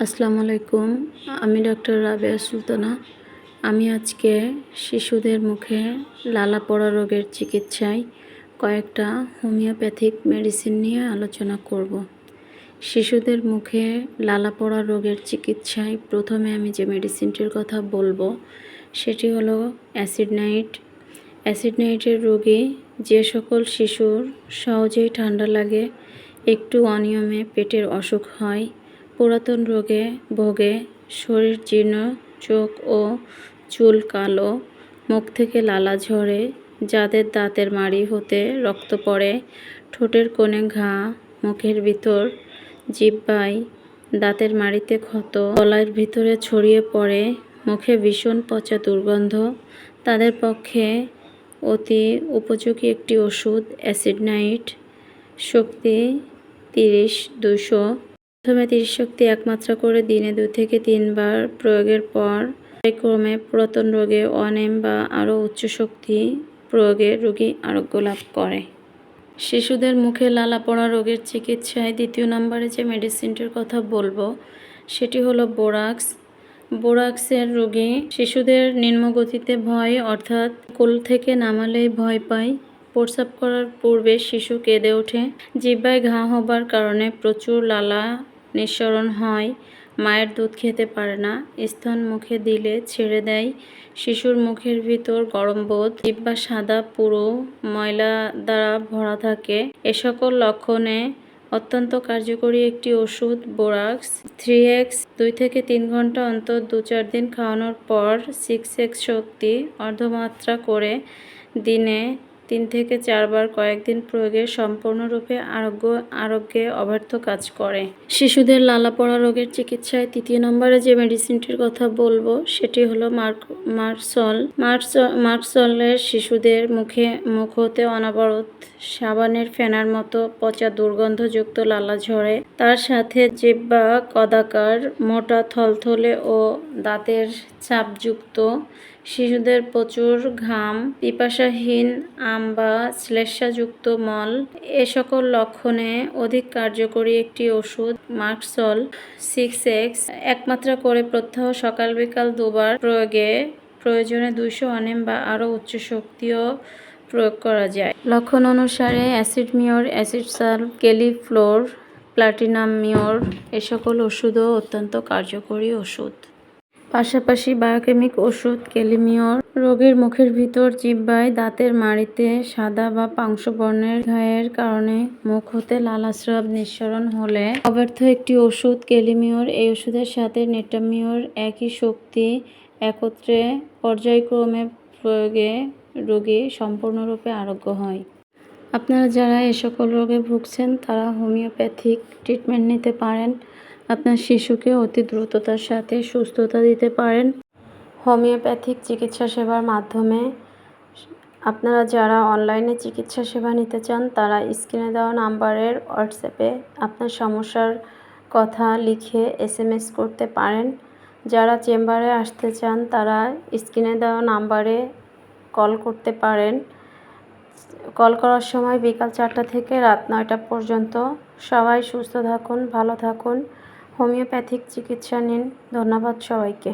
আসসালামু আলাইকুম। আমি ডক্টর রাবেয়া সুলতানা। আমি আজকে শিশুদের মুখে লালা পড়া রোগের চিকিৎসায় কয়েকটা হোমিওপ্যাথিক মেডিসিন নিয়ে আলোচনা করব। শিশুদের মুখে লালা পড়া রোগের চিকিৎসায় প্রথমে আমি যে মেডিসিনটির কথা বলবো সেটি হলো অ্যাসিড নাইট। অ্যাসিড নাইটের রোগী যে সকল শিশুর সহজেই ঠান্ডা লাগে, একটু অনিয়মে পেটের অসুখ হয়, পুরাতন রোগে ভোগে, শরীর জীর্ণ, চোখ ও চুল কালো, মুখ থেকে লালা ঝরে, যাদের দাঁতের মাড়ি হতে রক্ত পড়ে, ঠোঁটের কোণে ঘা, মুখের ভিতর জিহ্বায় দাঁতের মাড়িতে ক্ষত, গলার ভিতরে ছড়িয়ে পড়ে, মুখে ভীষণ পচা দুর্গন্ধ, তাদের পক্ষে অতি উপযোগী একটি ওষুধ অ্যাসিড নাইট। শক্তি 30-200। প্রথমে 30 শক্তি 1 মাত্রা করে দিনে 2 থেকে 3 বার প্রয়োগের পর ক্রমে পুরাতন রোগে 1 বা আরও উচ্চ শক্তি প্রয়োগে রোগী আরোগ্য লাভ করে। শিশুদের মুখে লালা পড়া রোগের চিকিৎসায় দ্বিতীয় নম্বরে যে মেডিসিনটির কথা বলবো সেটি হলো বোরাক্স। বোরাক্সের রোগী শিশুদের নিম্নগতিতে ভয়, অর্থাৎ কোল থেকে নামালেই ভয় পায়, প্রস্রাব করার পূর্বে শিশু কেঁদে ওঠে, জিহ্বায় ঘা হবার কারণে প্রচুর লালা নিঃসরণ হয়, মায়ের দুধ খেতে পারে না, স্তন মুখে দিলে ছেড়ে দেয়, শিশুর মুখের ভিতর গরম বোধ, জিহ্বা সাদা পুরো ময়লা দ্বারা ভরা থাকে। এ সকল লক্ষণে অত্যন্ত কার্যকরী একটি ওষুধ বোরাক্স। 3x 2 থেকে 3 ঘন্টা অন্তর 2-4 দিন খাওয়ানোর পর 6x শক্তি অর্ধমাত্রা করে দিনে 3 থেকে 4 বার কয়েকদিন প্রয়োগে সম্পূর্ণরূপে আরোগ্যে অব্যর্থ কাজ করে। শিশুদের লালা পড়া রোগের চিকিৎসায় তৃতীয় নম্বরে যে মেডিসিনটির কথা বলবো সেটি হলো মার্কসল। মার্কসলের শিশুদের মুখ হতে অনবরত সাবানের ফেনার মতো পচা দুর্গন্ধযুক্ত লালা ঝরে, তার সাথে জিহ্বা কদাকার, মোটা থলথলে ও দাঁতের চাপযুক্ত, শিশুদের প্রচুর ঘাম, পিপাসাহীন বা শ্লেষ্মাযুক্ত মল, এ সকল লক্ষণে অধিক কার্যকরী একটি ওষুধ মার্কসল 6x 1 মাত্রা করে প্রত্যহ সকাল বিকাল 2 বার প্রয়োগে প্রয়োজনে 200 অনিম বা আরও উচ্চ শক্তিও প্রয়োগ করা যায়। লক্ষণ অনুসারে অ্যাসিড মিওর, অ্যাসিড সালফ, ক্যালিফ্লোর, প্লাটিনাম মিওর এ সকল ওষুধও অত্যন্ত কার্যকরী ওষুধ। পাশাপাশি বায়োকেমিক ওষুধ ক্যালিমিওর রোগীর মুখের ভিতর জিহ্বায় দাঁতের মাড়িতে সাদা বা পাংশুবর্ণের ঘায়ের কারণে মুখ হতে লালাস্রাব নিঃসরণ হলে অব্যর্থ একটি ওষুধ ক্যালিমিওর। এই ওষুধের সাথে নেটামিওর একই শক্তি একত্রে পর্যায়ক্রমে প্রয়োগে রোগী সম্পূর্ণরূপে আরোগ্য হয়। আপনারা যারা এ সকল রোগে ভুগছেন তারা হোমিওপ্যাথিক ট্রিটমেন্ট নিতে পারেন। আপনার শিশুকে অতি দ্রুততার সাথে সুস্থতা দিতে পারেন হোমিওপ্যাথিক চিকিৎসা সেবার মাধ্যমে। আপনারা যারা অনলাইনে চিকিৎসা সেবা নিতে চান তারা স্ক্রিনে দেওয়া নাম্বারের হোয়াটসঅ্যাপে আপনার সমস্যার কথা লিখে SMS করতে পারেন। যারা চেম্বারে আসতে চান তারা স্ক্রিনে দেওয়া নাম্বারে কল করতে পারেন। কল করার সময় বিকাল 4টা থেকে রাত 9টা পর্যন্ত। সবাই সুস্থ থাকুন, ভালো থাকুন, হোমিওপ্যাথিক চিকিৎসা নিন। ধন্যবাদ সবাইকে।